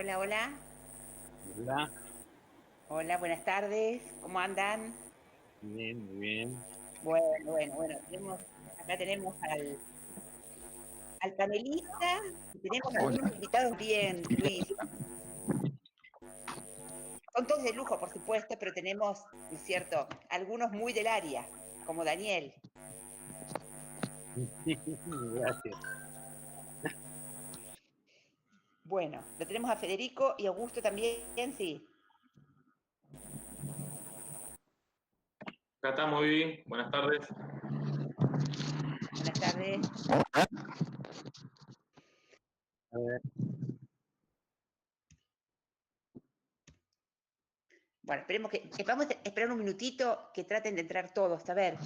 Hola, hola. Hola, Hola, buenas tardes. ¿Cómo andan? muy bien, muy bien. Bueno. Acá tenemos al panelista y tenemos Hola, algunos invitados bien, Luis. Son todos de lujo, por supuesto, pero tenemos, ¿no es cierto?, algunos muy del área, como Daniel. Gracias. Bueno, lo tenemos a Federico y Augusto también, sí. Acá estamos, Vivi. Buenas tardes. Buenas tardes. A ver, Bueno, vamos a esperar un minutito que traten de entrar todos. A ver,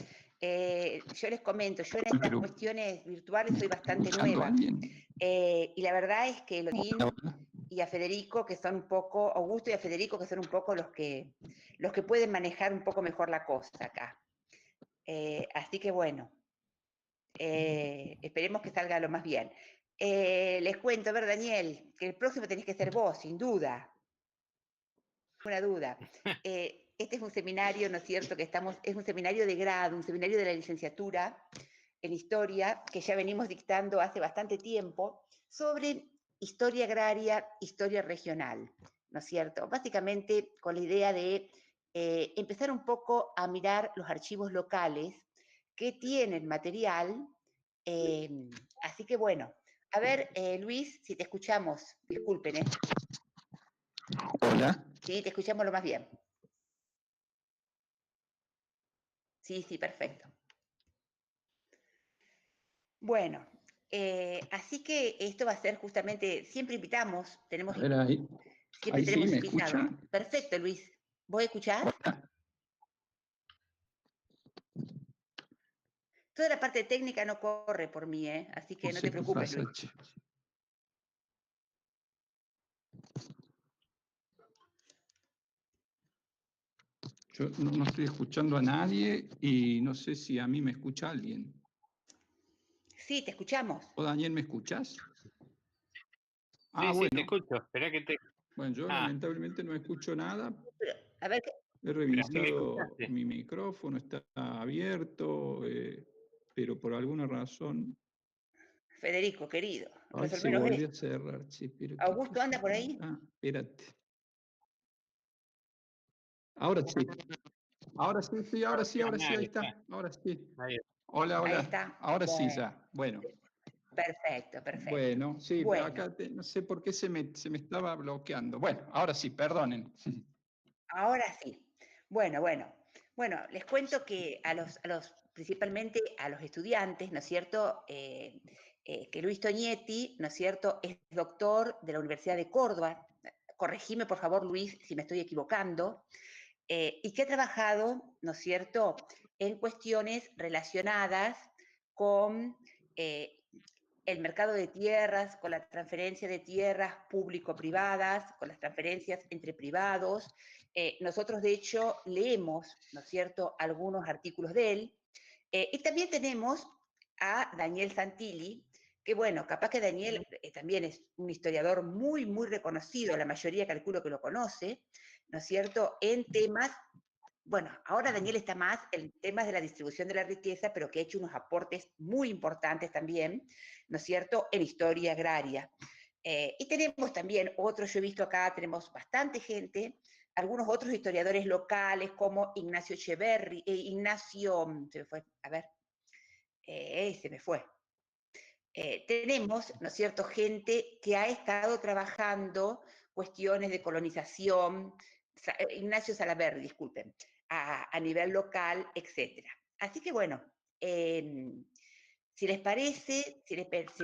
yo les comento, yo en estas pero cuestiones virtuales soy bastante escuchando a nueva. alguien. Y la verdad es que Hola, hola. y a Federico, que son un poco, Augusto y a Federico, que son un poco los que pueden manejar un poco mejor la cosa acá. Así que bueno, esperemos que salga lo más bien. Les cuento, a ver, Daniel, que el próximo tenés que ser vos, sin duda. Una duda. Este es un seminario, ¿no es cierto?, es un seminario de grado, un seminario de la licenciatura en historia, que ya venimos dictando hace bastante tiempo, sobre historia agraria, historia regional, ¿no es cierto? Básicamente con la idea de empezar un poco a mirar los archivos locales que tienen material. Así que bueno, a ver, Luis, si te escuchamos, disculpen, ¿eh? Hola. Sí, te escuchamos lo más bien. Sí, perfecto. Bueno, así que esto va a ser justamente, siempre invitamos, A ver, ahí sí, ¿me invitados. escucha? Perfecto, Luis. ¿Vos escuchás? Hola. Toda la parte técnica no corre por mí, ¿eh? Así No que no te sé qué preocupes, pasa, Luis. che. Yo no estoy escuchando a nadie y no sé si a mí me escucha alguien. Sí, te escuchamos. ¿O Daniel, me escuchas? sí, sí, te Bueno. escucho. Espera que te. Bueno, yo Ah, lamentablemente no escucho nada. Pero, a ver, He pero a mí me revisado escuchaste. mi micrófono, está abierto, pero por alguna razón. Federico, querido, Ay, se resolvenos volvió a esto. cerrar, che, pero qué ¿Augusto cosa. anda por ahí? Espérate. Ahora sí. Ahora sí, ahí Ahí está. está. Ahora sí. Ahí Hola, Ahí hola. está. Ahora sí Bueno, ya. Bueno, perfecto. bueno, sí, pero Bueno, acá no sé por qué se me estaba bloqueando. Bueno, ahora sí, perdonen. ahora sí. Bueno, les cuento que principalmente a los estudiantes, ¿no es cierto?, que Luis Toñetti, ¿no es cierto?, es doctor de la Universidad de Córdoba. Corregime, por favor, Luis, si me estoy equivocando. Y que ha trabajado, ¿no es cierto?, en cuestiones relacionadas con eh, el mercado de tierras, con la transferencia de tierras público-privadas, con las transferencias entre privados. Nosotros, de hecho, leemos, ¿no es cierto?, algunos artículos de él. Y también tenemos a Daniel Santilli, que bueno, capaz que Daniel también es un historiador muy, muy reconocido, la mayoría calculo que lo conoce, ¿no es cierto?, en temas. Bueno, ahora Daniel está más en temas de la distribución de la riqueza, pero que ha hecho unos aportes muy importantes también, ¿no es cierto?, en historia agraria. Y tenemos también otros, yo he visto acá, tenemos bastante gente, algunos otros historiadores locales como Ignacio Echeverri, se me fue, a ver, se me fue. Tenemos, ¿no es cierto?, gente que ha estado trabajando cuestiones de colonización, Ignacio Salaverry, disculpen, a nivel local, etc. Así que bueno, si les parece, si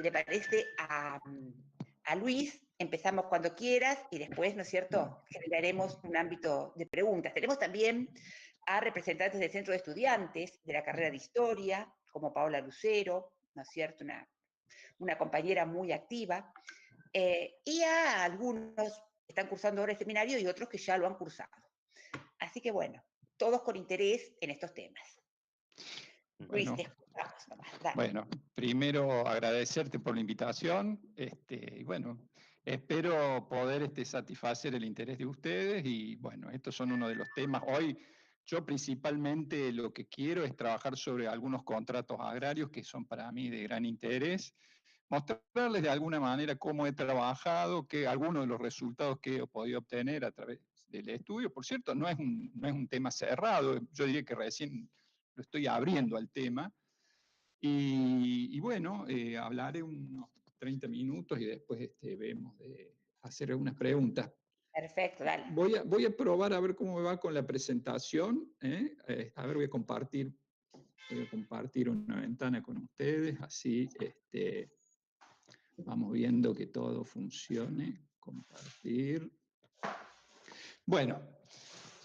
le parece a Luis, empezamos cuando quieras y después, ¿no es cierto?, generaremos un ámbito de preguntas. Tenemos también a representantes del Centro de Estudiantes de la carrera de Historia, como Paola Lucero, ¿no es cierto?, una compañera muy activa, y a algunos que están cursando ahora el seminario y otros que ya lo han cursado. Así que bueno, todos con interés en estos temas. Luis, Bueno, te escuchamos nomás, dale. bueno, primero agradecerte por la invitación. Y bueno, espero poder satisfacer el interés de ustedes y bueno, estos son uno de los temas. Hoy yo principalmente lo que quiero es trabajar sobre algunos contratos agrarios que son para mí de gran interés, mostrarles de alguna manera cómo he trabajado, algunos de los resultados que he podido obtener a través del estudio. Por cierto, no es un tema cerrado, yo diría que recién lo estoy abriendo al tema. Y bueno, hablaré unos 30 minutos y después vemos de hacer algunas preguntas. Perfecto, dale. Voy a probar a ver cómo me va con la presentación. A ver, voy a compartir una ventana con ustedes, así vamos viendo que todo funcione. Compartir. Bueno,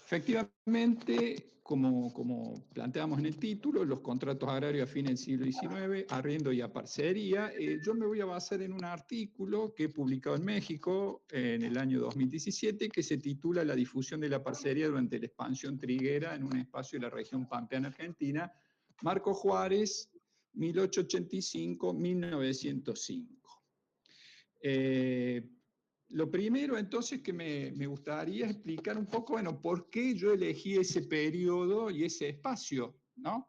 efectivamente, como planteamos en el título, los contratos agrarios a fines del siglo XIX, arriendo y a parcería, yo me voy a basar en un artículo que he publicado en México en el año 2017 que se titula La difusión de la parcería durante la expansión triguera en un espacio de la región pampeana argentina, Marco Juárez, 1885-1905. Lo primero, entonces, que me gustaría explicar un poco, bueno, por qué yo elegí ese periodo y ese espacio, ¿no?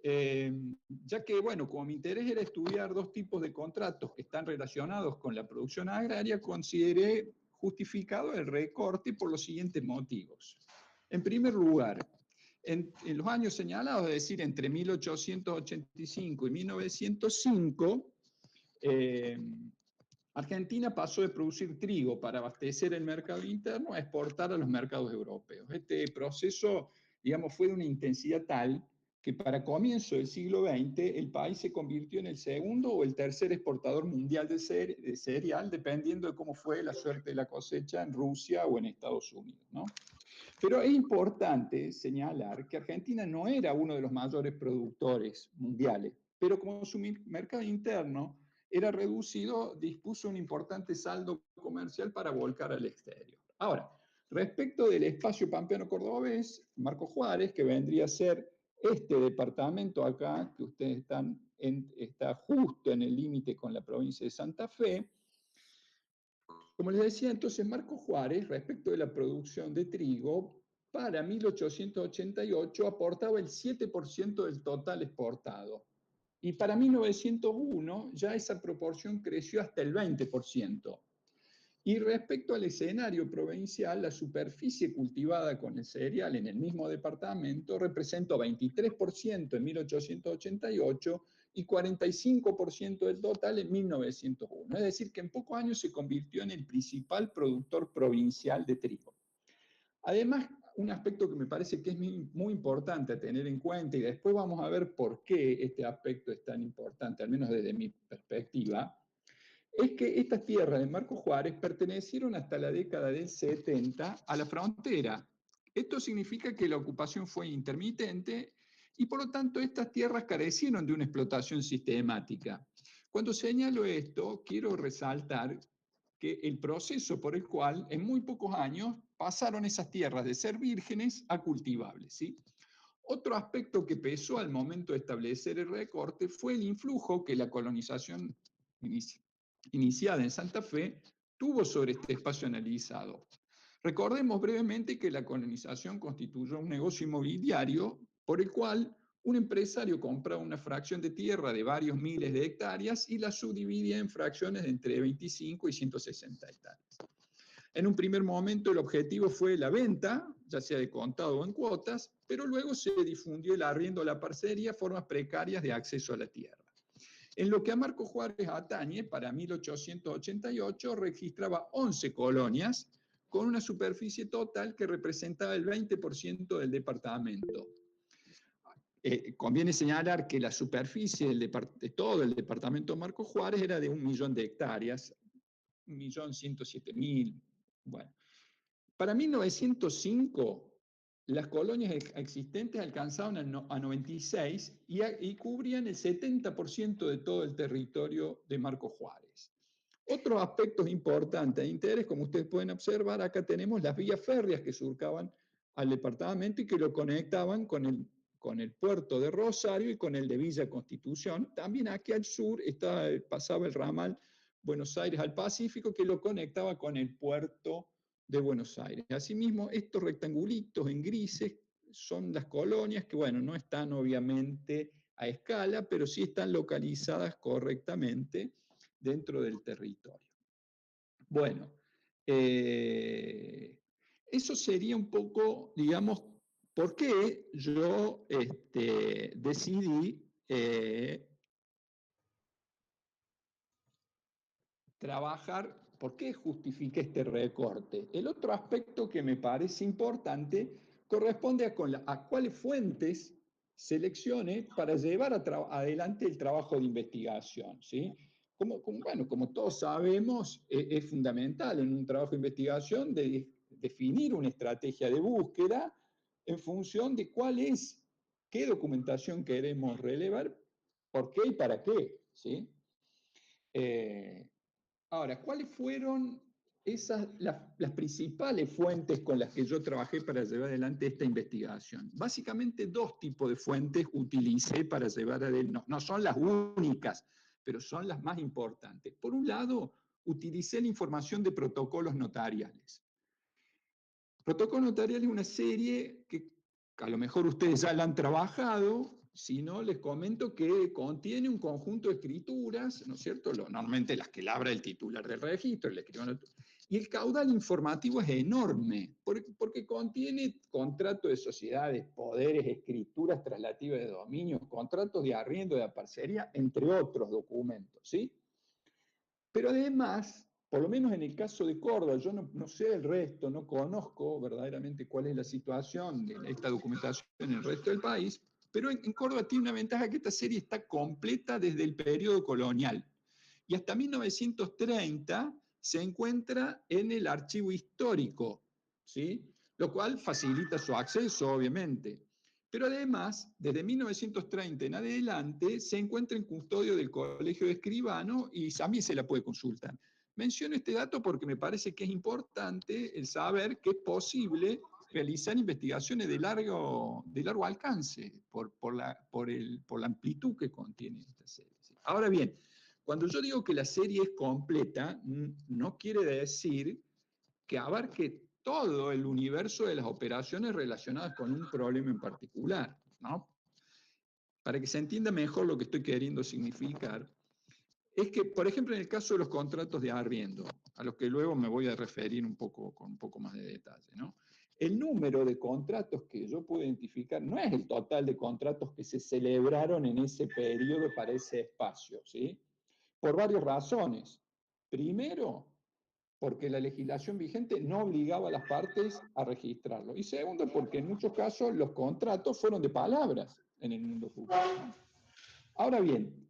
Ya que, bueno, como mi interés era estudiar dos tipos de contratos que están relacionados con la producción agraria, consideré justificado el recorte por los siguientes motivos. En primer lugar, en los años señalados, es decir, entre 1885 y 1905, Argentina pasó de producir trigo para abastecer el mercado interno a exportar a los mercados europeos. Este proceso, digamos, fue de una intensidad tal que para comienzo del siglo XX el país se convirtió en el segundo o el tercer exportador mundial de cereal, dependiendo de cómo fue la suerte de la cosecha en Rusia o en Estados Unidos, ¿no? Pero es importante señalar que Argentina no era uno de los mayores productores mundiales, pero como su mercado interno era reducido, dispuso un importante saldo comercial para volcar al exterior. Ahora, respecto del espacio pampeano cordobés, Marco Juárez, que vendría a ser este departamento acá, que ustedes está justo en el límite con la provincia de Santa Fe. Como les decía, entonces Marco Juárez, respecto de la producción de trigo, para 1888 aportaba el 7% del total exportado. Y para 1901 ya esa proporción creció hasta el 20%. Y respecto al escenario provincial, la superficie cultivada con el cereal en el mismo departamento representó 23% en 1888 y 45% del total en 1901. Es decir, que en pocos años se convirtió en el principal productor provincial de trigo. Además, un aspecto que me parece que es muy importante a tener en cuenta, y después vamos a ver por qué este aspecto es tan importante, al menos desde mi perspectiva, es que estas tierras de Marco Juárez pertenecieron hasta la década del 70 a la frontera. Esto significa que la ocupación fue intermitente y por lo tanto estas tierras carecieron de una explotación sistemática. Cuando señalo esto, quiero resaltar que el proceso por el cual en muy pocos años pasaron esas tierras de ser vírgenes a cultivables, ¿sí? Otro aspecto que pesó al momento de establecer el recorte fue el influjo que la colonización iniciada en Santa Fe tuvo sobre este espacio analizado. Recordemos brevemente que la colonización constituyó un negocio inmobiliario por el cual un empresario compraba una fracción de tierra de varios miles de hectáreas y la subdividía en fracciones de entre 25 y 160 hectáreas. En un primer momento el objetivo fue la venta, ya sea de contado o en cuotas, pero luego se difundió el arriendo a la parcería, formas precarias de acceso a la tierra. En lo que a Marco Juárez atañe, para 1888 registraba 11 colonias con una superficie total que representaba el 20% del departamento. Conviene señalar que la superficie de todo el departamento Marco Juárez era de 1 millón de hectáreas, 1.107.000. Bueno, para 1905 las colonias existentes alcanzaban a 96 y cubrían el 70% de todo el territorio de Marco Juárez. Otros aspectos importantes de interés, como ustedes pueden observar, acá tenemos las vías férreas que surcaban al departamento y que lo conectaban con el puerto de Rosario y con el de Villa Constitución. También aquí al sur pasaba el ramal Buenos Aires al Pacífico, que lo conectaba con el puerto de Buenos Aires. Asimismo, estos rectangulitos en grises son las colonias que, bueno, no están obviamente a escala, pero sí están localizadas correctamente dentro del territorio. Bueno, eso sería un poco, digamos, por qué yo decidí trabajar, ¿por qué justifiqué este recorte? El otro aspecto que me parece importante corresponde a cuáles fuentes seleccione para llevar adelante el trabajo de investigación, ¿sí? Bueno, como todos sabemos, es fundamental en un trabajo de investigación definir una estrategia de búsqueda en función de qué documentación queremos relevar, por qué y para qué, ¿sí? Ahora, ¿cuáles fueron las principales fuentes con las que yo trabajé para llevar adelante esta investigación? Básicamente 2 tipos de fuentes utilicé para llevar adelante, no son las únicas, pero son las más importantes. Por un lado, utilicé la información de protocolos notariales. Protocolo notarial es una serie que a lo mejor ustedes ya la han trabajado. Si no, les comento que contiene un conjunto de escrituras, ¿no es cierto? Normalmente las que labra el titular del registro, y el caudal informativo es enorme, porque contiene contratos de sociedades, poderes, escrituras traslativas de dominios, contratos de arriendo, de parcería, entre otros documentos, ¿sí? Pero además, por lo menos en el caso de Córdoba, yo no sé el resto, no conozco verdaderamente cuál es la situación de esta documentación en el resto del país, pero en Córdoba tiene una ventaja que esta serie está completa desde el periodo colonial. Y hasta 1930 se encuentra en el archivo histórico, ¿sí? Lo cual facilita su acceso, obviamente. Pero además, desde 1930 en adelante, se encuentra en custodio del Colegio de Escribanos y también se la puede consultar. Menciono este dato porque me parece que es importante el saber que es posible realizar investigaciones de largo alcance por la amplitud que contiene esta serie. Ahora bien, cuando yo digo que la serie es completa, no quiere decir que abarque todo el universo de las operaciones relacionadas con un problema en particular, ¿no? Para que se entienda mejor lo que estoy queriendo significar, es que, por ejemplo, en el caso de los contratos de arriendo, a los que luego me voy a referir con un poco más de detalle, ¿no? El número de contratos que yo puedo identificar no es el total de contratos que se celebraron en ese periodo para ese espacio, ¿sí? Por varias razones. Primero, porque la legislación vigente no obligaba a las partes a registrarlo. Y segundo, porque en muchos casos los contratos fueron de palabras en el mundo público. Ahora bien,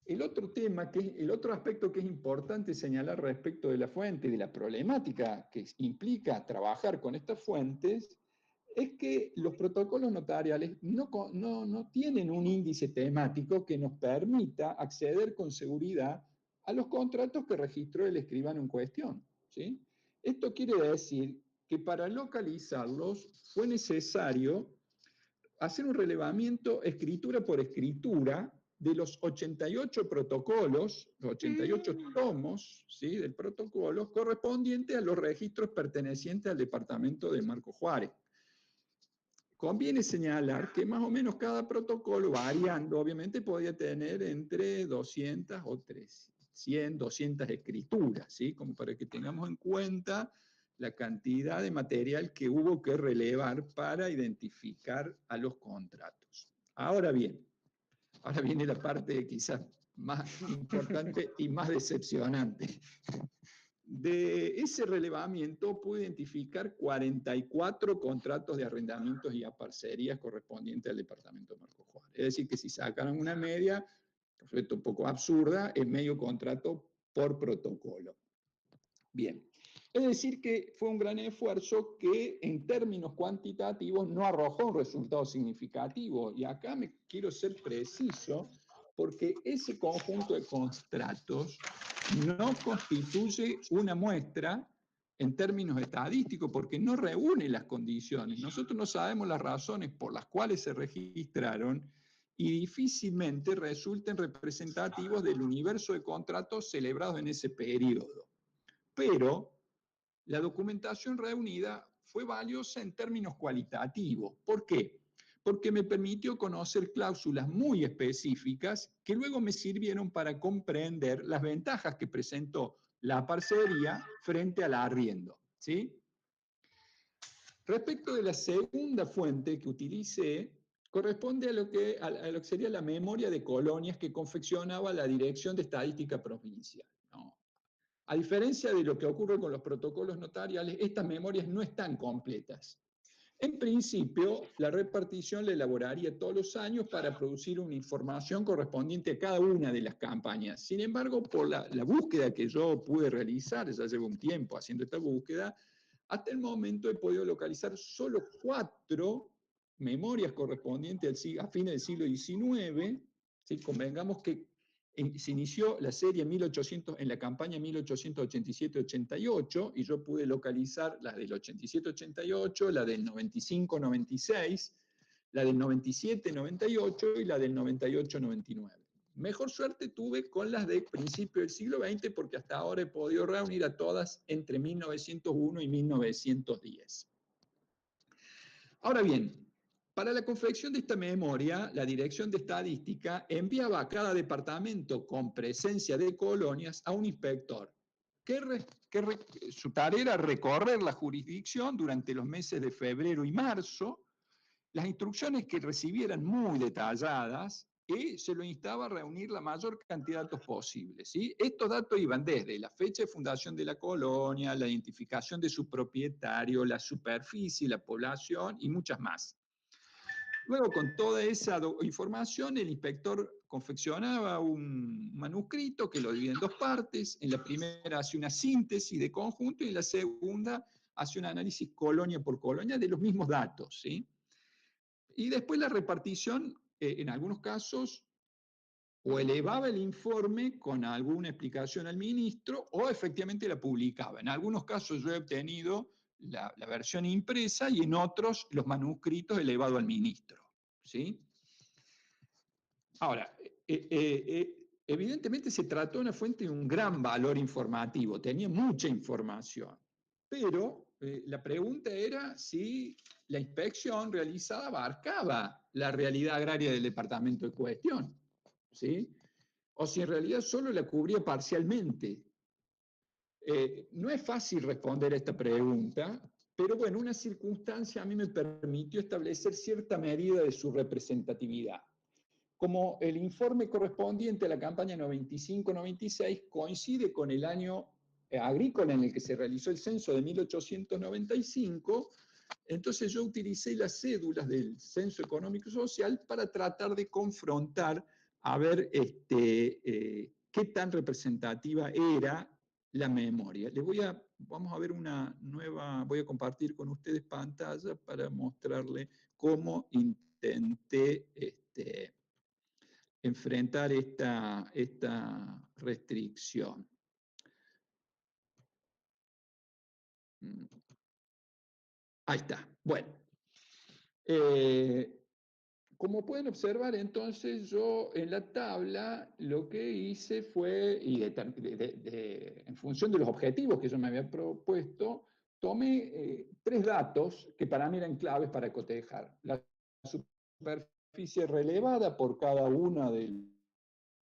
el otro aspecto que es importante señalar respecto de la fuente y de la problemática que implica trabajar con estas fuentes, es que los protocolos notariales no tienen un índice temático que nos permita acceder con seguridad a los contratos que registró el escribano en cuestión, ¿sí? Esto quiere decir que para localizarlos fue necesario hacer un relevamiento escritura por escritura de los 88 protocolos, los 88 tomos, ¿sí?, del protocolo, correspondientes a los registros pertenecientes al departamento de Marcos Juárez. Conviene señalar que más o menos cada protocolo, variando, obviamente, podía tener entre 200 o 100, 200 escrituras, ¿sí? Como para que tengamos en cuenta la cantidad de material que hubo que relevar para identificar a los contratos. Ahora bien, ahora viene la parte quizás más importante y más decepcionante. De ese relevamiento pude identificar 44 contratos de arrendamientos y aparcerías correspondientes al departamento de Marcos Juárez. Es decir, que si sacaran una media, por cierto, un poco absurda, es medio contrato por protocolo. Bien, es decir que fue un gran esfuerzo que en términos cuantitativos no arrojó un resultado significativo. Y acá me quiero ser preciso, porque ese conjunto de contratos no constituye una muestra en términos estadísticos, porque no reúne las condiciones. Nosotros no sabemos las razones por las cuales se registraron y difícilmente resulten representativos del universo de contratos celebrados en ese periodo. Pero la documentación reunida fue valiosa en términos cualitativos. ¿Por qué? Porque me permitió conocer cláusulas muy específicas que luego me sirvieron para comprender las ventajas que presentó la parcería frente al arriendo, ¿sí? Respecto de la segunda fuente que utilicé, corresponde a lo que sería la memoria de colonias que confeccionaba la Dirección de Estadística Provincial, ¿no? A diferencia de lo que ocurre con los protocolos notariales, estas memorias no están completas. En principio, la repartición la elaboraría todos los años para producir una información correspondiente a cada una de las campañas. Sin embargo, por la búsqueda que yo pude realizar, ya llevo un tiempo haciendo esta búsqueda, hasta el momento he podido localizar solo 4 memorias correspondientes a fines del siglo XIX. ¿Sí? Convengamos que se inició la serie en la campaña 1887-88, y yo pude localizar las del 87-88, la del 95-96, la del 97-98 y la del 98-99. Mejor suerte tuve con las de principio del siglo XX, porque hasta ahora he podido reunir a todas entre 1901 y 1910. Ahora bien, para la confección de esta memoria, la Dirección de Estadística enviaba a cada departamento con presencia de colonias a un inspector, su tarea era recorrer la jurisdicción durante los meses de febrero y marzo. Las instrucciones que recibieran muy detalladas, y se lo instaba a reunir la mayor cantidad de datos posibles, ¿sí? Estos datos iban desde la fecha de fundación de la colonia, la identificación de su propietario, la superficie, la población y muchas más. Luego, con toda esa información, el inspector confeccionaba un manuscrito que lo divide en 2 partes. En la primera hace una síntesis de conjunto y en la segunda hace un análisis colonia por colonia de los mismos datos, ¿sí? Y después la repartición, en algunos casos, o elevaba el informe con alguna explicación al ministro o efectivamente la publicaba. En algunos casos yo he obtenido la versión impresa y en otros los manuscritos elevados al ministro, ¿sí? Ahora, evidentemente se trató de una fuente de un gran valor informativo, tenía mucha información, pero la pregunta era si la inspección realizada abarcaba la realidad agraria del departamento de cuestión, ¿sí? O si en realidad solo la cubría parcialmente. No es fácil responder a esta pregunta, pero bueno, una circunstancia a mí me permitió establecer cierta medida de su representatividad. Como el informe correspondiente a la campaña 95-96 coincide con el año agrícola en el que se realizó el censo de 1895, entonces yo utilicé las cédulas del Censo Económico y Social para tratar de confrontar a ver qué tan representativa era la memoria. Vamos a ver una nueva, voy a compartir con ustedes pantalla para mostrarles cómo intenté enfrentar esta restricción. Ahí está. Bueno. Como pueden observar, entonces, yo en la tabla lo que hice fue, en función de los objetivos que yo me había propuesto, tomé 3 datos que para mí eran claves para cotejar. La superficie relevada por cada uno de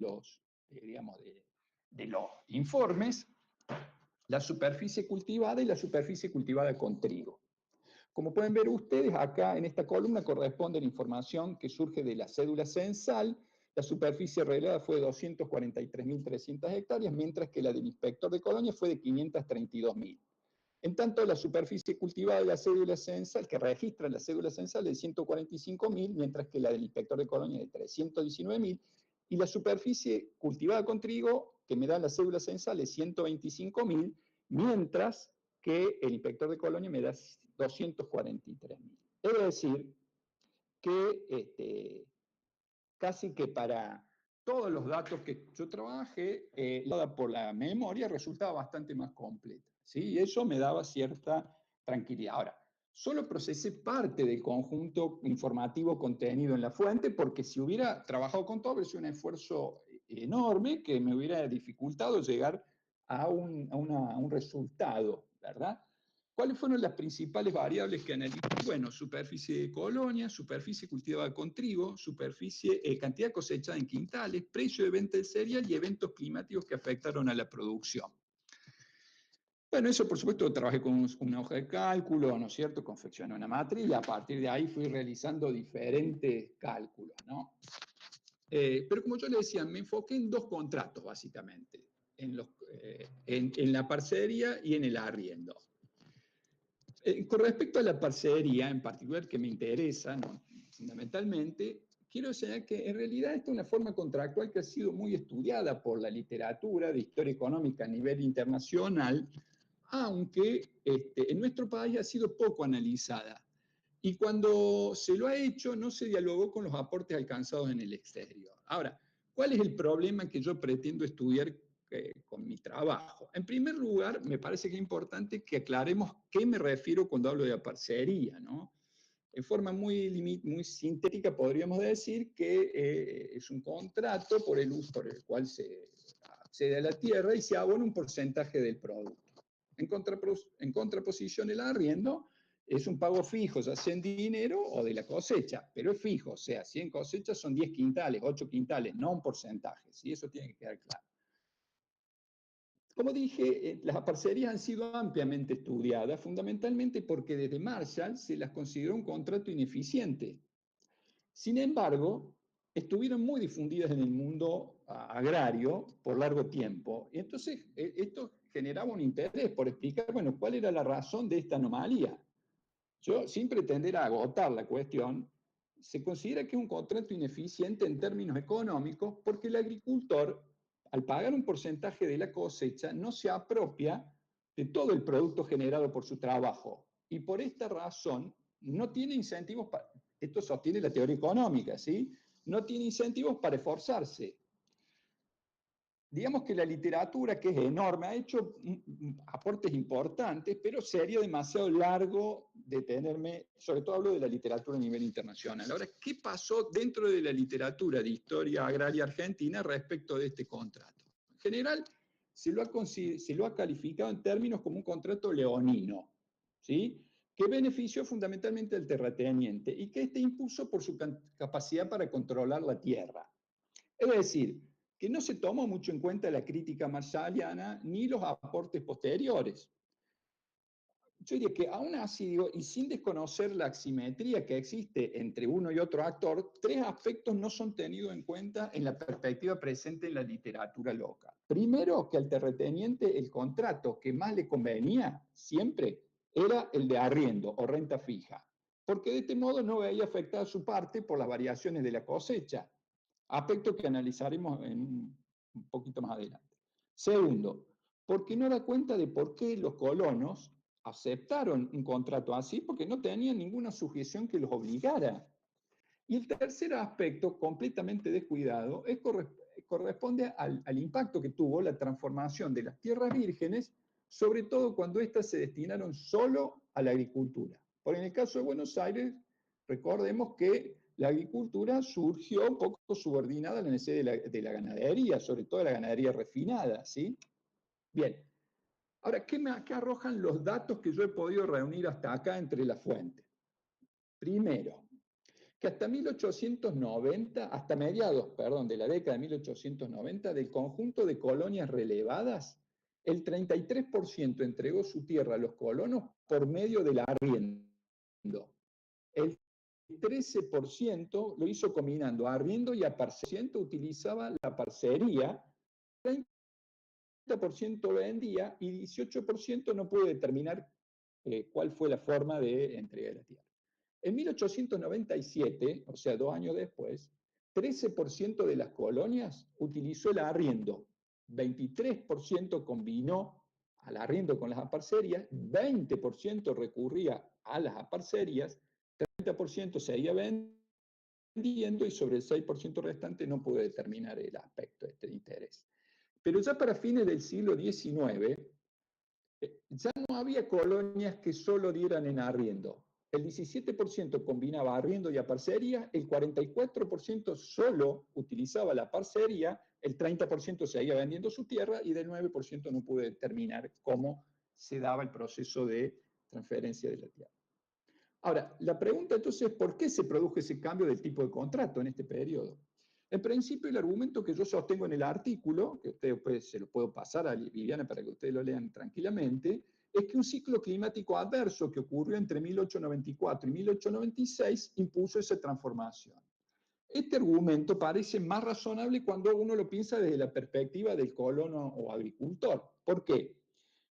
los, de los informes, la superficie cultivada y la superficie cultivada con trigo. Como pueden ver ustedes, acá en esta columna corresponde la información que surge de la cédula censal. La superficie relevada fue de 243.300 hectáreas, mientras que la del inspector de colonia fue de 532.000. En tanto, la superficie cultivada de la cédula censal, que registra la cédula censal, es de 145.000, mientras que la del inspector de colonia es de 319.000, y la superficie cultivada con trigo, que me da la cédula censal, es 125.000, mientras que el inspector de colonia me da 243.000. Es decir, que casi que para todos los datos que yo trabajé, por la memoria resultaba bastante más completa, ¿sí? Y eso me daba cierta tranquilidad. Ahora, solo procesé parte del conjunto informativo contenido en la fuente, porque si hubiera trabajado con todo, hubiera sido un esfuerzo enorme que me hubiera dificultado llegar a un resultado, ¿verdad? ¿Cuáles fueron las principales variables que analicé? Bueno, superficie de colonia, superficie cultivada con trigo, superficie, cantidad cosechada en quintales, precio de venta del cereal y eventos climáticos que afectaron a la producción. Bueno, eso por supuesto trabajé con una hoja de cálculo, ¿no es cierto? Confeccioné una matriz y a partir de ahí fui realizando diferentes cálculos, ¿no? Pero como yo le decía, me enfoqué en dos contratos básicamente, en la parcelería y en el arriendo. Con respecto a la parcelería en particular que me interesa, ¿no? Fundamentalmente, quiero señalar que en realidad esta es una forma contractual que ha sido muy estudiada por la literatura de historia económica a nivel internacional, aunque en nuestro país ha sido poco analizada. Y cuando se lo ha hecho, no se dialogó con los aportes alcanzados en el exterior. Ahora, ¿cuál es el problema que yo pretendo estudiar con mi trabajo? En primer lugar, me parece que es importante que aclaremos qué me refiero cuando hablo de parcelería, ¿no? En forma muy sintética podríamos decir que es un contrato por el cual se accede a la tierra y se abona un porcentaje del producto. En contraposición, el arriendo es un pago fijo, ya sea en dinero o de la cosecha, pero es fijo, o sea, si en cosecha son 10 quintales, 8 quintales, no un porcentaje, ¿sí? Eso tiene que quedar claro. Como dije, las parcelerías han sido ampliamente estudiadas, fundamentalmente porque desde Marshall se las consideró un contrato ineficiente. Sin embargo, estuvieron muy difundidas en el mundo agrario por largo tiempo. Y entonces, esto generaba un interés por explicar, bueno, cuál era la razón de esta anomalía. Yo, sin pretender agotar la cuestión, se considera que es un contrato ineficiente en términos económicos porque el agricultor, al pagar un porcentaje de la cosecha, no se apropia de todo el producto generado por su trabajo. Y por esta razón, no tiene incentivos para, esto sostiene la teoría económica, ¿sí? No tiene incentivos para esforzarse. Digamos que la literatura, que es enorme, ha hecho aportes importantes, pero sería demasiado largo detenerme, sobre todo hablo de la literatura a nivel internacional. Ahora, ¿qué pasó dentro de la literatura de historia agraria argentina respecto de este contrato? En general, se lo ha calificado en términos como un contrato leonino, ¿sí? Que benefició fundamentalmente al terrateniente y que este impuso por su capacidad para controlar la tierra. Es decir, que no se tomó mucho en cuenta la crítica marshalliana ni los aportes posteriores. Yo diría que aún así, digo, y sin desconocer la asimetría que existe entre uno y otro actor, tres aspectos no son tenidos en cuenta en la perspectiva presente en la literatura local. Primero, que al terrateniente el contrato que más le convenía siempre era el de arriendo o renta fija, porque de este modo no veía afectada su parte por las variaciones de la cosecha, aspecto que analizaremos un poquito más adelante. Segundo, porque no da cuenta de por qué los colonos aceptaron un contrato así, porque no tenían ninguna sujeción que los obligara. Y el tercer aspecto, completamente descuidado, corresponde al impacto que tuvo la transformación de las tierras vírgenes, sobre todo cuando éstas se destinaron solo a la agricultura. Porque en el caso de Buenos Aires, recordemos que la agricultura surgió un poco subordinada a la necesidad de la ganadería, sobre todo la ganadería refinada, ¿sí? Bien. Ahora, ¿qué arrojan los datos que yo he podido reunir hasta acá entre las fuentes? Primero, que hasta 1890, hasta mediados, perdón, de la década de 1890, del conjunto de colonias relevadas, el 33% entregó su tierra a los colonos por medio del arriendo. El 13% lo hizo combinando arriendo y aparcamiento, utilizaba la parcería, 30% vendía y 18% no pudo determinar cuál fue la forma de entrega de la tierra. En 1897, o sea, 2 años después, 13% de las colonias utilizó el arriendo, 23% combinó al arriendo con las aparcerías, 20% recurría a las aparcerías, 30% seguía vendiendo y sobre el 6% restante no pudo determinar el aspecto de interés. Pero ya para fines del siglo XIX, ya no había colonias que solo dieran en arriendo. el 17% combinaba arriendo y aparcería, el 44% solo utilizaba la parcería, el 30% seguía vendiendo su tierra y del 9% no pude determinar cómo se daba el proceso de transferencia de la tierra. Ahora, la pregunta entonces es, ¿por qué se produjo ese cambio del tipo de contrato en este periodo? En principio, el argumento que yo sostengo en el artículo, que ustedes se lo puedo pasar a Viviana para que ustedes lo lean tranquilamente, es que un ciclo climático adverso que ocurrió entre 1894 y 1896 impuso esa transformación. Este argumento parece más razonable cuando uno lo piensa desde la perspectiva del colono o agricultor. ¿Por qué?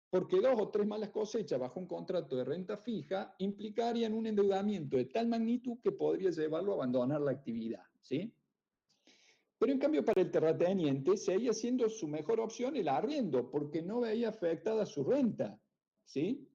Porque 2 o 3 malas cosechas bajo un contrato de renta fija implicarían un endeudamiento de tal magnitud que podría llevarlo a abandonar la actividad, ¿sí? Pero en cambio para el terrateniente seguía siendo su mejor opción el arriendo, porque no veía afectada su renta, ¿sí?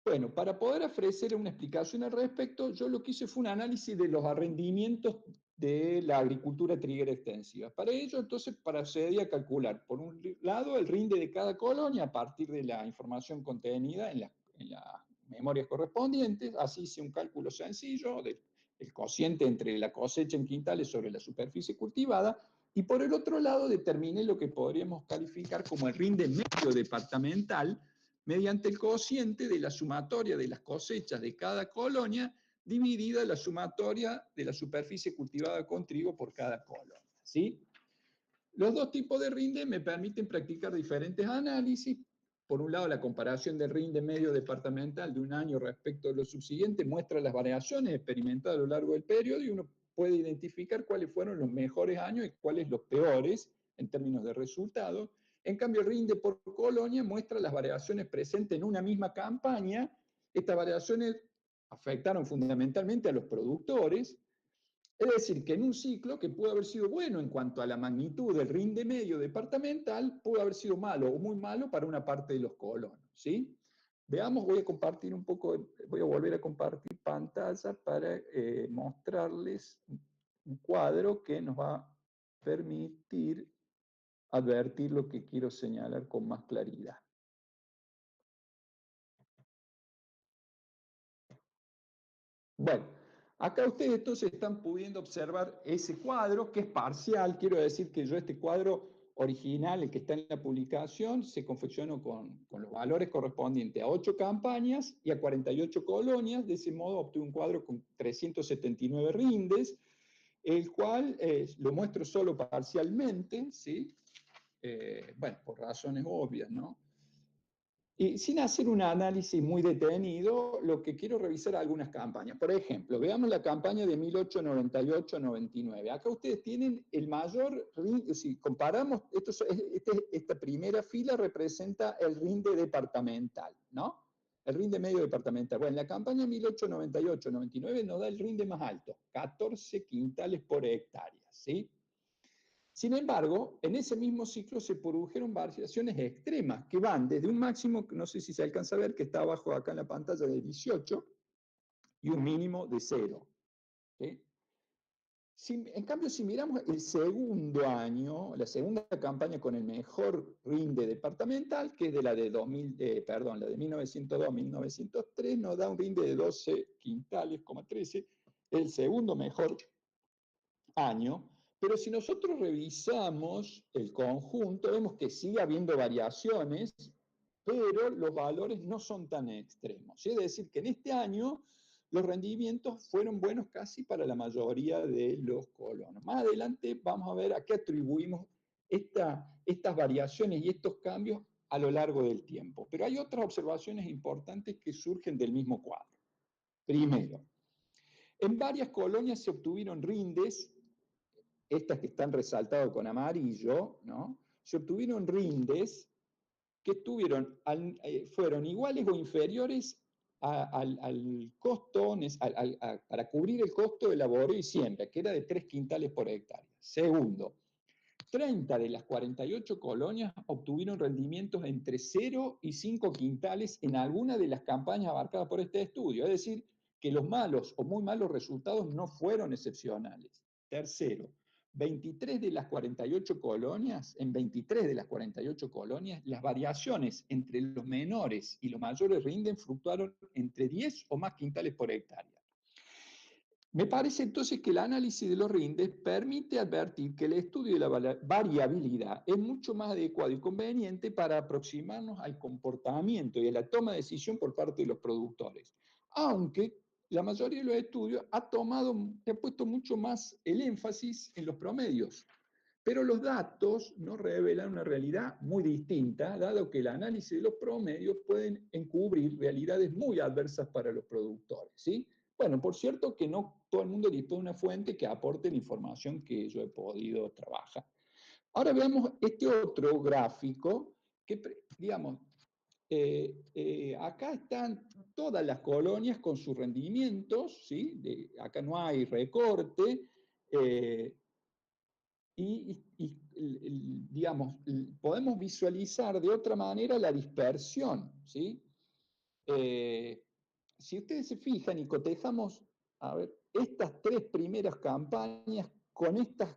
Bueno, para poder ofrecer una explicación al respecto, yo lo que hice fue un análisis de los arrendimientos de la agricultura triguera extensiva. Para ello, entonces, procedí a calcular, por un lado, el rinde de cada colonia a partir de la información contenida en las memorias correspondientes. Así hice un cálculo sencillo del cociente entre la cosecha en quintales sobre la superficie cultivada, y por el otro lado determiné lo que podríamos calificar como el rinde medio departamental mediante el cociente de la sumatoria de las cosechas de cada colonia dividida la sumatoria de la superficie cultivada con trigo por cada colonia, ¿sí? Los dos tipos de rinde me permiten practicar diferentes análisis. Por un lado, la comparación del rinde medio departamental de un año respecto de lo subsiguiente muestra las variaciones experimentadas a lo largo del periodo y uno puede identificar cuáles fueron los mejores años y cuáles los peores en términos de resultados. En cambio, el rinde por colonia muestra las variaciones presentes en una misma campaña. Estas variaciones afectaron fundamentalmente a los productores. Es decir, que en un ciclo que pudo haber sido bueno en cuanto a la magnitud del rinde medio departamental, pudo haber sido malo o muy malo para una parte de los colonos, ¿sí? Veamos, voy a compartir un poco, voy a volver a compartir pantalla para mostrarles un cuadro que nos va a permitir advertir lo que quiero señalar con más claridad. Bueno, acá ustedes entonces están pudiendo observar ese cuadro que es parcial. Quiero decir que yo este cuadro original, el que está en la publicación, se confeccionó con los valores correspondientes a 8 campañas y a 48 colonias. De ese modo obtuve un cuadro con 379 rindes, el cual lo muestro solo parcialmente, ¿sí? Bueno, por razones obvias, ¿no? Y sin hacer un análisis muy detenido, lo que quiero revisar algunas campañas. Por ejemplo, veamos la campaña de 1898-99. Acá ustedes tienen el mayor, si comparamos, esta primera fila representa el rinde departamental, ¿no? El rinde medio departamental. Bueno, en la campaña 1898-99 nos da el rinde más alto, 14 quintales por hectárea, ¿sí? Sin embargo, en ese mismo ciclo se produjeron variaciones extremas que van desde un máximo, no sé si se alcanza a ver, que está abajo acá en la pantalla, de 18 y un mínimo de 0. ¿Sí? En cambio, si miramos el segundo año, la segunda campaña con el mejor rinde departamental, que es de la de 1902-1903, nos da un rinde de 12 quintales, 13, el segundo mejor año. Pero si nosotros revisamos el conjunto, vemos que sigue habiendo variaciones, pero los valores no son tan extremos. Es decir, que en este año los rendimientos fueron buenos casi para la mayoría de los colonos. Más adelante vamos a ver a qué atribuimos estas variaciones y estos cambios a lo largo del tiempo. Pero hay otras observaciones importantes que surgen del mismo cuadro. Primero, en varias colonias se obtuvieron rindes, estas que están resaltadas con amarillo, ¿no? Se obtuvieron rindes que fueron iguales o inferiores al costo, para cubrir el costo de laboreo y siembra, que era de 3 quintales por hectárea. Segundo, 30 de las 48 colonias obtuvieron rendimientos entre 0 y 5 quintales en alguna de las campañas abarcadas por este estudio. Es decir, que los malos o muy malos resultados no fueron excepcionales. Tercero, 23 de las 48 colonias, en 23 de las 48 colonias, las variaciones entre los menores y los mayores rinden fluctuaron entre 10 o más quintales por hectárea. Me parece entonces que el análisis de los rindes permite advertir que el estudio de la variabilidad es mucho más adecuado y conveniente para aproximarnos al comportamiento y a la toma de decisión por parte de los productores, aunque la mayoría de los estudios ha puesto mucho más el énfasis en los promedios. Pero los datos nos revelan una realidad muy distinta, dado que el análisis de los promedios pueden encubrir realidades muy adversas para los productores, ¿sí? Bueno, por cierto que no todo el mundo dispone de una fuente que aporte la información que yo he podido trabajar. Ahora veamos este otro gráfico, que, digamos, acá están todas las colonias con sus rendimientos, ¿sí? Acá no hay recorte, digamos, podemos visualizar de otra manera la dispersión, ¿sí? Si ustedes se fijan y cotejamos, a ver, estas 3 primeras campañas con estas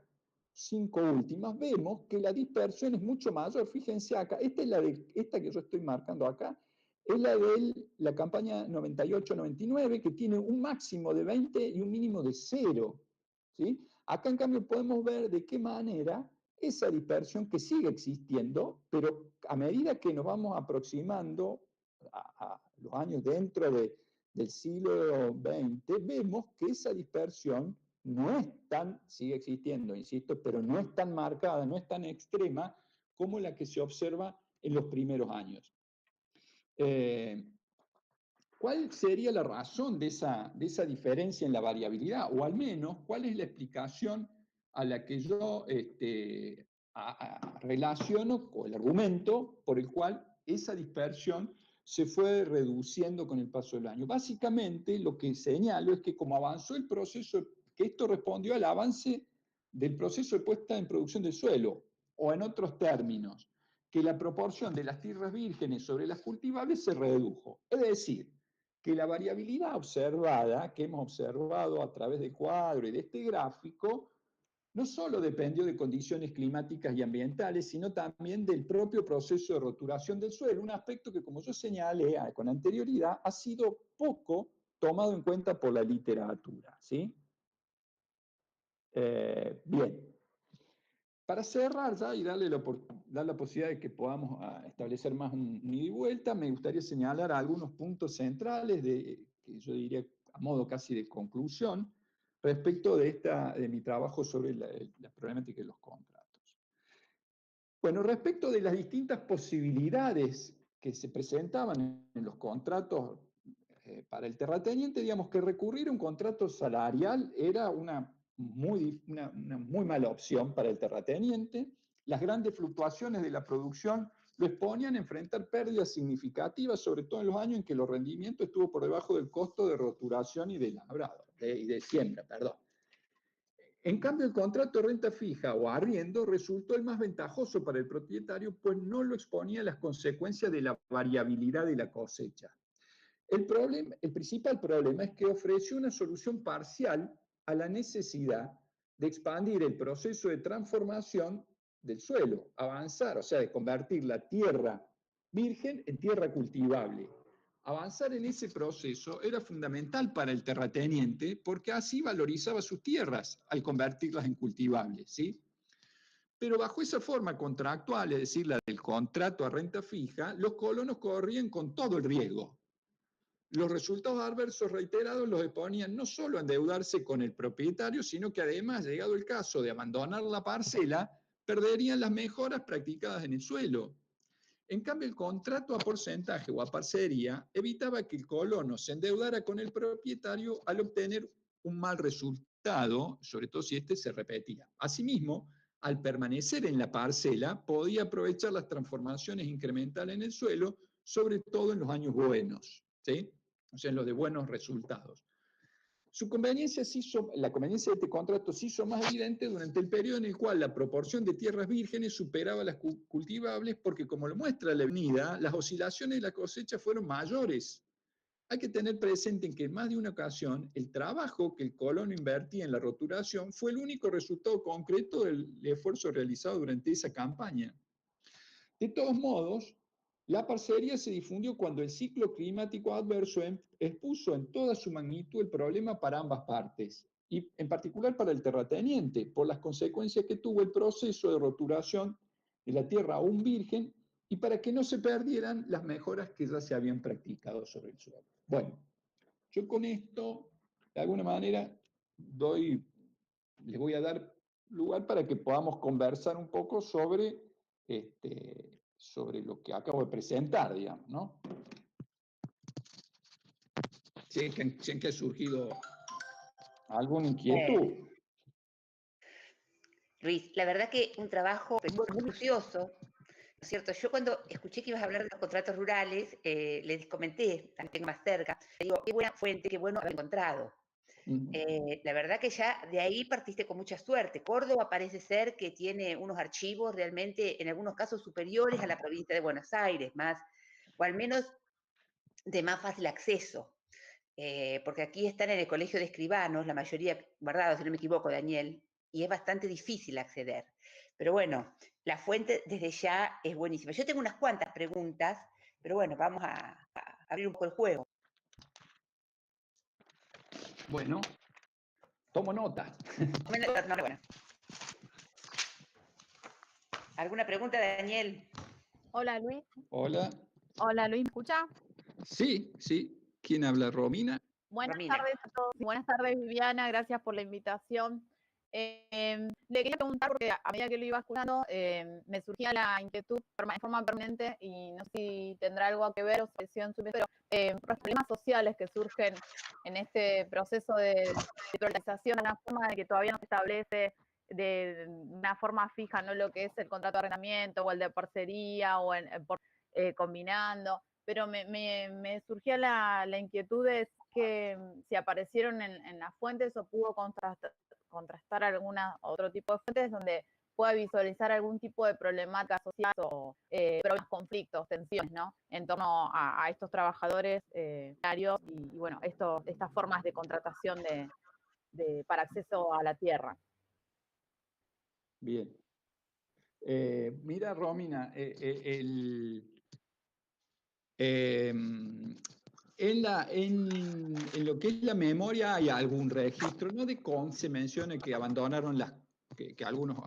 5 últimas, vemos que la dispersión es mucho mayor. Fíjense acá, esta que yo estoy marcando acá, es la de la campaña 98-99, que tiene un máximo de 20 y un mínimo de 0, ¿sí? Acá, en cambio, podemos ver de qué manera esa dispersión que sigue existiendo, pero a medida que nos vamos aproximando a los años dentro del siglo XX, vemos que esa dispersión no es tan, sigue existiendo, insisto, pero no es tan marcada, no es tan extrema como la que se observa en los primeros años. ¿Cuál sería la razón de esa diferencia en la variabilidad? O al menos, ¿cuál es la explicación a la que yo relaciono, o el argumento por el cual esa dispersión se fue reduciendo con el paso del año? Básicamente, lo que señalo es que como avanzó el proceso, que esto respondió al avance del proceso de puesta en producción del suelo, o en otros términos, que la proporción de las tierras vírgenes sobre las cultivables se redujo. Es decir, que la variabilidad observada, que hemos observado a través del cuadro y de este gráfico, no solo dependió de condiciones climáticas y ambientales, sino también del propio proceso de roturación del suelo, un aspecto que, como yo señalé con anterioridad, ha sido poco tomado en cuenta por la literatura, ¿sí? Bien. Para cerrar ya y dar la posibilidad de que podamos establecer más un ida y vuelta, me gustaría señalar algunos puntos centrales que yo diría a modo casi de conclusión respecto de mi trabajo sobre la problemática de los contratos. Bueno, respecto de las distintas posibilidades que se presentaban en los contratos para el terrateniente, digamos que recurrir a un contrato salarial era una muy mala opción para el terrateniente. Las grandes fluctuaciones de la producción lo exponían a enfrentar pérdidas significativas, sobre todo en los años en que los rendimientos estuvo por debajo del costo de roturación y de labrado, y de siembra, perdón. En cambio, el contrato de renta fija o arriendo resultó el más ventajoso para el propietario, pues no lo exponía a las consecuencias de la variabilidad de la cosecha. El principal problema es que ofreció una solución parcial a la necesidad de expandir el proceso de transformación del suelo, avanzar, o sea, de convertir la tierra virgen en tierra cultivable. Avanzar en ese proceso era fundamental para el terrateniente porque así valorizaba sus tierras al convertirlas en cultivables, ¿sí? Pero bajo esa forma contractual, es decir, la del contrato a renta fija, los colonos corrían con todo el riesgo. Los resultados adversos reiterados los exponían no solo a endeudarse con el propietario, sino que además, llegado el caso de abandonar la parcela, perderían las mejoras practicadas en el suelo. En cambio, el contrato a porcentaje o a parcería evitaba que el colono se endeudara con el propietario al obtener un mal resultado, sobre todo si este se repetía. Asimismo, al permanecer en la parcela, podía aprovechar las transformaciones incrementales en el suelo, sobre todo en los años buenos, ¿sí? O sea, en los de buenos resultados. La conveniencia de este contrato se hizo más evidente durante el periodo en el cual la proporción de tierras vírgenes superaba las cultivables, porque como lo muestra la avenida, las oscilaciones de la cosecha fueron mayores hay que tener presente que en más de una ocasión el trabajo que el colono invertía en la roturación fue el único resultado concreto del esfuerzo realizado durante esa campaña. De todos modos, la parcería se difundió cuando el ciclo climático adverso expuso en toda su magnitud el problema para ambas partes, y en particular para el terrateniente, por las consecuencias que tuvo el proceso de roturación de la tierra aún virgen y para que no se perdieran las mejoras que ya se habían practicado sobre el suelo. Bueno, yo con esto, de alguna manera, les voy a dar lugar para que podamos conversar un poco sobre lo que acabo de presentar, digamos, ¿no? Si es que ha surgido alguna inquietud. Luis, la verdad que un trabajo muy minucioso, ¿no es cierto? Yo cuando escuché que ibas a hablar de los contratos rurales, les comenté, a que tengo más cerca, digo, qué buena fuente, qué bueno haber encontrado. La verdad que ya de ahí partiste con mucha suerte. Córdoba parece ser que tiene unos archivos realmente, en algunos casos, superiores a la provincia de Buenos Aires, más, o al menos de más fácil acceso. Porque aquí están en el Colegio de Escribanos, la mayoría guardados, si no me equivoco, Daniel, y es bastante difícil acceder. Pero bueno, la fuente desde ya es buenísima. Yo tengo unas cuantas preguntas, pero bueno, vamos a abrir un poco el juego. Bueno, tomo nota. Bueno. ¿Alguna pregunta, Daniel? Hola, Luis. Hola. Hola, Luis, ¿me escucha? Sí, sí. ¿Quién habla? ¿Romina? Buenas tardes a todos. Buenas tardes, Viviana. Gracias por la invitación. Le quería preguntar, porque a medida que lo iba escuchando, me surgía la inquietud en forma permanente, y no sé si tendrá algo que ver o si en su pero los problemas sociales que surgen en este proceso de privatización, una forma de que todavía no se establece de una forma fija, no lo que es el contrato de arrendamiento o el de parcería o combinando, pero me surgía la inquietud de que si aparecieron en las fuentes o pudo contrastar alguna otro tipo de fuentes donde pueda visualizar algún tipo de problemática social o problemas, conflictos, tensiones, ¿no? En torno a estos trabajadores diarios y bueno, estas formas de contratación para acceso a la tierra. Bien. Mira, Romina, en lo que es la memoria hay algún registro, ¿no? De cómo se menciona que abandonaron que algunos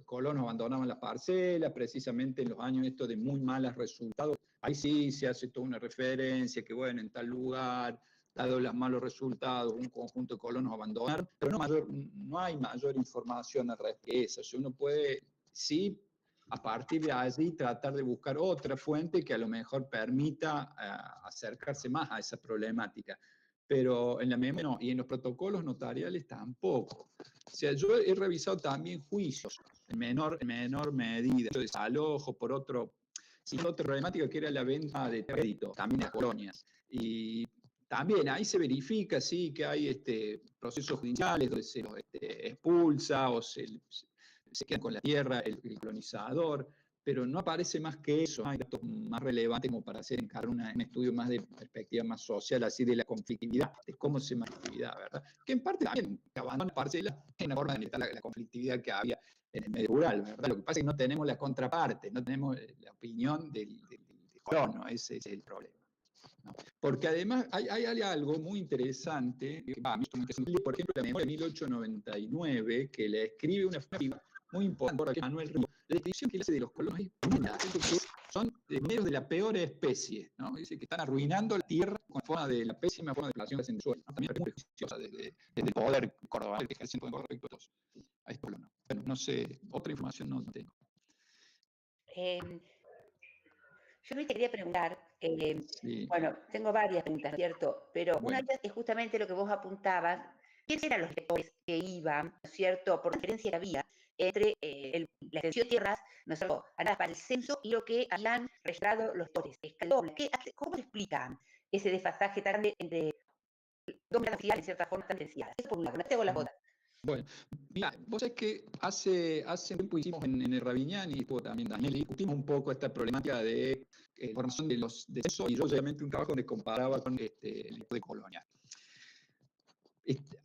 colonos abandonaban las parcelas, precisamente en los años estos de muy malos resultados. Ahí sí se hace toda una referencia, que bueno, en tal lugar, dado los malos resultados, un conjunto de colonos abandonaron, pero no hay mayor información al respecto de eso. O sea, uno puede, sí, a partir de allí tratar de buscar otra fuente que a lo mejor permita acercarse más a esa problemática. Pero en la memoria no, y en los protocolos notariales tampoco. O sea, yo he revisado también juicios en menor medida, de desalojo por otra problemática que era la venta de crédito, también de colonias. Y también ahí se verifica, sí, que hay procesos judiciales donde se los expulsa o se queda con la tierra el colonizador, pero no aparece más que eso. No hay datos más relevantes como para hacer encargar un estudio más de perspectiva más social, así de la conflictividad, de cómo se llama la actividad, ¿verdad? Que en parte también abandona parcela en la forma de limitar la conflictividad que había en el medio rural, ¿verdad? Lo que pasa es que no tenemos la contraparte, no tenemos la opinión del colono, ese es el problema, ¿no? Porque además hay algo muy interesante, por ejemplo, la memoria de 1899, que le escribe una figura muy importante, que Manuel Río. La descripción que él hace de los colonos es tremenda, que son mineros de la peor especie, ¿no? Dice que están arruinando la tierra con forma de la pésima forma de explotación que hacen en el suelo, ¿no? También es muy prejuiciosa desde el poder cordobano que ejercen con respecto a estos colonos. Bueno, no sé, otra información no tengo. Yo me quería preguntar, Sí. bueno, tengo varias preguntas, ¿cierto? Pero Bueno. una de ellas es justamente lo que vos apuntabas, ¿quiénes eran los lectores que iban, ¿no es cierto?, por diferencia que había entre la extensión de tierras, ¿no es cierto?, para el censo y lo que habían registrado los lectores. ¿Cómo se explican ese desfasaje tan grande entre dos actividades en cierta forma tan tendenciadas? Eso por un lado, no te hago la boda. Bueno, mira, vos sabés que hace un tiempo hicimos en el Rabiniani, y estuvo también Daniel, y discutimos un poco esta problemática de formación de los descensos, y yo obviamente un trabajo donde comparaba con el tipo de colonia.